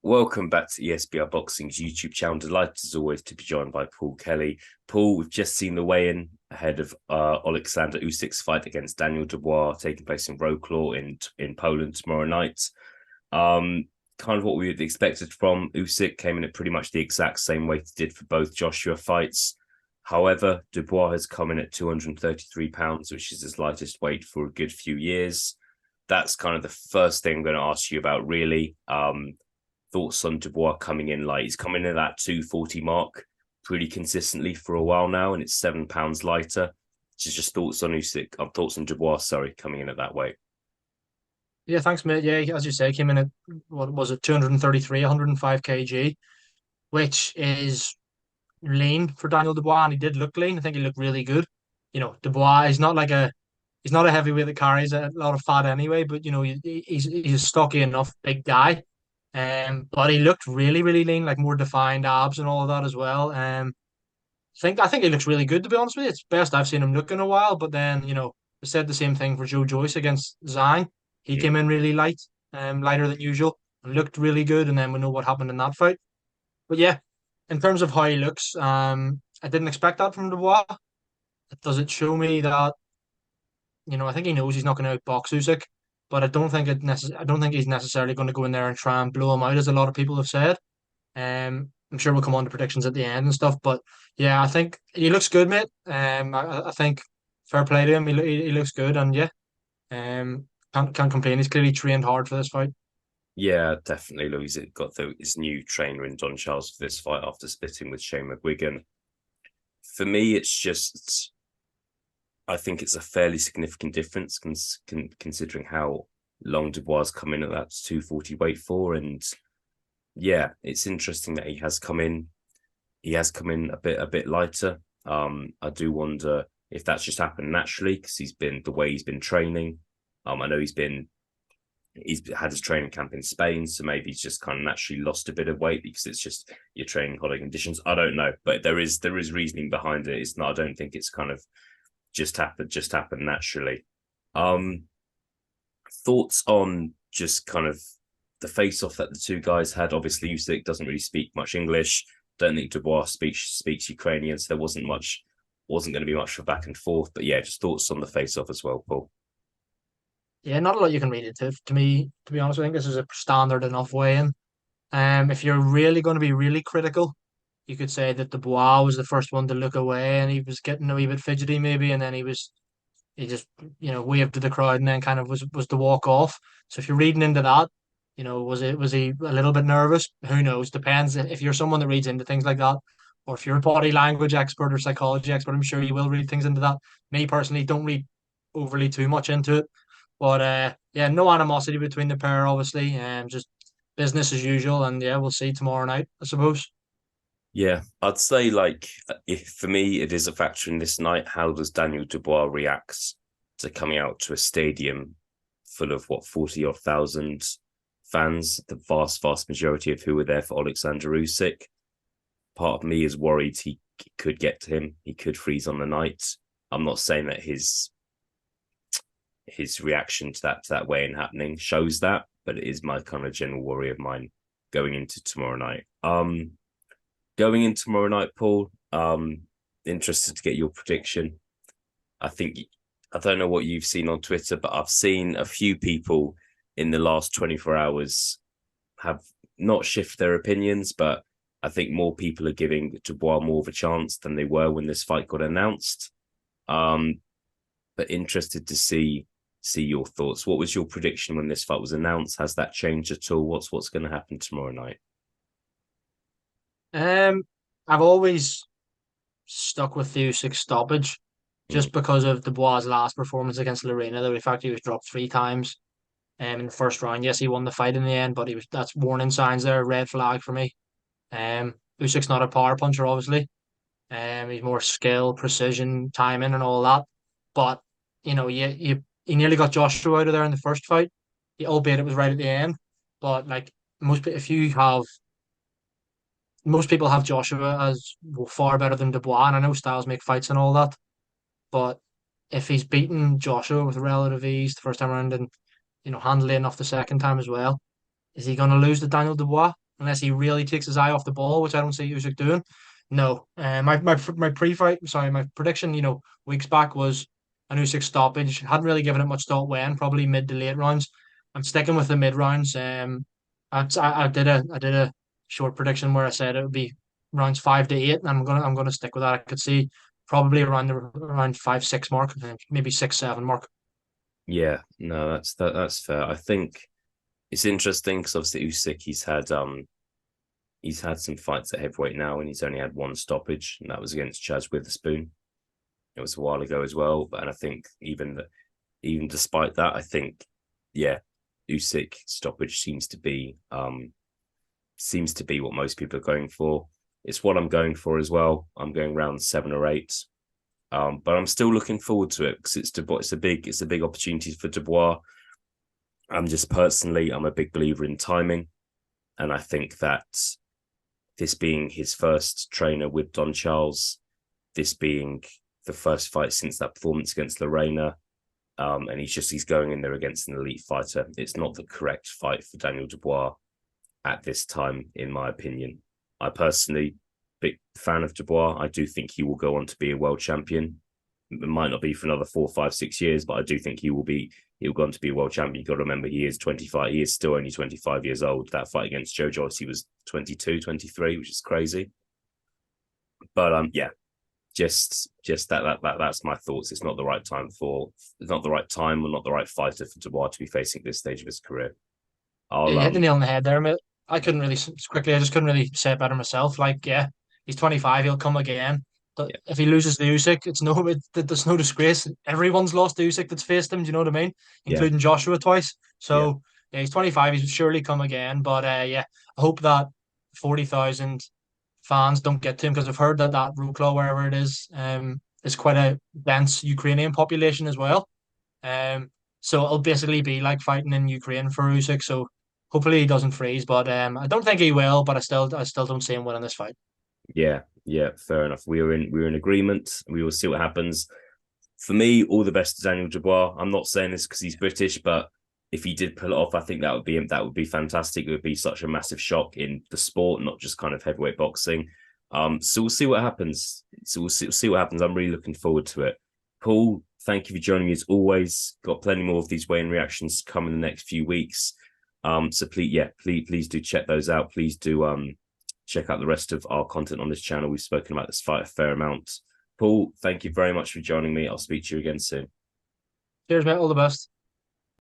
Welcome back to ESBR Boxing's YouTube channel. Delighted as always to be joined by Paul Kelly. Paul, we've just seen the weigh-in ahead of Oleksandr Usyk's fight against Daniel Dubois taking place in Wrocław in Poland tomorrow night. Kind of what we had expected from Usyk, came in at pretty much the exact same weight he did for both Joshua fights. However, Dubois has come in at 233 pounds, which is his lightest weight for a good few years. That's kind of the first thing I'm going to ask you about, really. Thoughts on Dubois coming in light? He's coming in at that 240 mark pretty consistently for a while now, and it's £7 lighter. Just thoughts on Usyk, thoughts on Dubois, coming in at that weight. Yeah, thanks, mate. Yeah, as you say, came in at what was it, 233, 105 kg, which is lean for Daniel Dubois, and he did look lean. I think he looked really good. Dubois is not he's not a heavyweight that carries a lot of fat anyway, but he's a stocky enough big guy. But he looked really, really lean, like more defined abs and all of that as well. I think he looks really good, to be honest with you. It's best I've seen him look in a while. But then, I said the same thing for Joe Joyce against Zhang. He came in really light, lighter than usual, and looked really good. And then we know what happened in that fight. But yeah, in terms of how he looks, I didn't expect that from Dubois. Does it show me that, I think he knows he's not going to outbox Usyk, but I don't think he's necessarily going to go in there and try and blow him out, as a lot of people have said. I'm sure we'll come on to predictions at the end and stuff, but yeah, I think he looks good, mate. I think fair play to him. He looks good, and yeah, can't complain. He's clearly trained hard for this fight. Yeah, definitely. Louis got his new trainer in Don Charles for this fight after splitting with Shane McGuigan. For me, I think it's a fairly significant difference considering how long Dubois has come in at that 240 weight for. And yeah, it's interesting that he has come in. He has come in a bit lighter. I do wonder if that's just happened naturally because he's been the way he's been training. I know he's had his training camp in Spain, so maybe he's just kind of naturally lost a bit of weight because it's just your training holiday conditions. I don't know, but there is reasoning behind it. It's not. I don't think it's kind of just happened naturally. Thoughts on just kind of the face off that the two guys had. Obviously, Usyk doesn't really speak much English. Don't think Dubois speaks Ukrainian, so there wasn't going to be much for back and forth. But yeah, just thoughts on the face off as well, Paul. Yeah, not a lot you can read into it. To me, to be honest, I think this is a standard enough weigh-in. If you're really going to be really critical, you could say that Dubois was the first one to look away, and he was getting a wee bit fidgety maybe, and then he just waved to the crowd, and then kind of was the walk off. So if you're reading into that, was he a little bit nervous? Who knows? Depends. If you're someone that reads into things like that, or if you're a body language expert or psychology expert, I'm sure you will read things into that. Me personally, don't read overly too much into it. But yeah, no animosity between the pair, obviously. Just business as usual, and yeah, we'll see tomorrow night, I suppose. Yeah, I'd say if for me it is a factor in this night. How does Daniel Dubois react to coming out to a stadium full of 40 odd thousand fans, the vast majority of who were there for Oleksandr Usyk? Part of me is worried he could get to him. He could freeze on the night. I'm not saying that his reaction to that weigh-in happening shows that, but it is my kind of general worry of mine going into tomorrow night. Going in tomorrow night, Paul, interested to get your prediction. I don't know what you've seen on Twitter, but I've seen a few people in the last 24 hours have not shifted their opinions, but I think more people are giving Dubois more of a chance than they were when this fight got announced. But interested to see your thoughts. What was your prediction when this fight was announced? Has that changed at all? What's going to happen tomorrow night? I've always stuck with the Usyk stoppage Mm. just because of Dubois' last performance against Lorena. The fact he was dropped three times in the first round. Yes, he won the fight in the end, but that's warning signs there, red flag for me. Usyk's not a power puncher, obviously. He's more skill, precision, timing, and all that. But he nearly got Joshua out of there in the first fight, albeit it was right at the end. But like if you have most people have Joshua as far better than Dubois, and I know styles make fights and all that. But if he's beaten Joshua with relative ease the first time around and handily enough the second time as well, is he going to lose to Daniel Dubois? unless he really takes his eye off the ball, which I don't see Usyk doing. No, my pre-fight, sorry, my prediction, weeks back was an Usyk stoppage. Hadn't really given it much thought when, probably mid to late rounds. I'm sticking with the mid rounds. I did a short prediction where I said it would be rounds 5 to 8, and I'm gonna stick with that. I could see probably around 5-6 mark, maybe 6-7 mark. Yeah, no, that's fair. I think it's interesting because obviously Usyk, he's had some fights at heavyweight now, and he's only had one stoppage, and that was against Chaz Witherspoon. It was a while ago as well, and I think even despite that, I think yeah, Usyk stoppage seems to be what most people are going for. It's what I'm going for as well. I'm going round 7 or 8. But I'm still looking forward to it because it's a big opportunity for Dubois. I'm a big believer in timing, and I think that this being his first trainer with Don Charles, this being the first fight since that performance against Lorena, and he's going in there against an elite fighter. It's not the correct fight for Daniel Dubois at this time, in my opinion. I personally, big fan of Dubois. I do think he will go on to be a world champion. It might not be for another 4, 5, 6 years, but I do think he'll go on to be a world champion. You've got to remember he is 25. He is still only 25 years old. That fight against Joe Joyce, he was 22, 23, which is crazy. But just that's my thoughts. It's not the right time or not the right fighter for Dubois to be facing at this stage of his career. Yeah, I'll you hit the nail on the head there, mate. I couldn't really quickly. I just couldn't really say it better myself. Like, yeah, he's 25. He'll come again. But yeah, if he loses the Usyk, there's no disgrace. Everyone's lost to Usyk that's faced him. Do you know what I mean? yeah, Including Joshua twice. yeah, So yeah, he's 25. He's surely come again. But yeah, I hope that 40,000 fans don't get to him because I've heard that Rukla, wherever it is quite a dense Ukrainian population as well. So it'll basically be like fighting in Ukraine for Usyk. So hopefully he doesn't freeze, but I don't think he will. But I still don't see him winning this fight. yeah, yeah. Fair enough. We're in agreement. We will see what happens. For me, all the best to Daniel Dubois. I'm not saying this because he's British, but if he did pull it off, I think that would be fantastic. It would be such a massive shock in the sport, not just kind of heavyweight boxing. So we'll see what happens. We'll see what happens. I'm really looking forward to it. Paul, thank you for joining me as always. Got plenty more of these weigh-in reactions to come in the next few weeks. So please do check those out. Please do check out the rest of our content on this channel. We've spoken about this fight a fair amount. Paul, thank you very much for joining me. I'll speak to you again soon. Cheers, mate. All the best.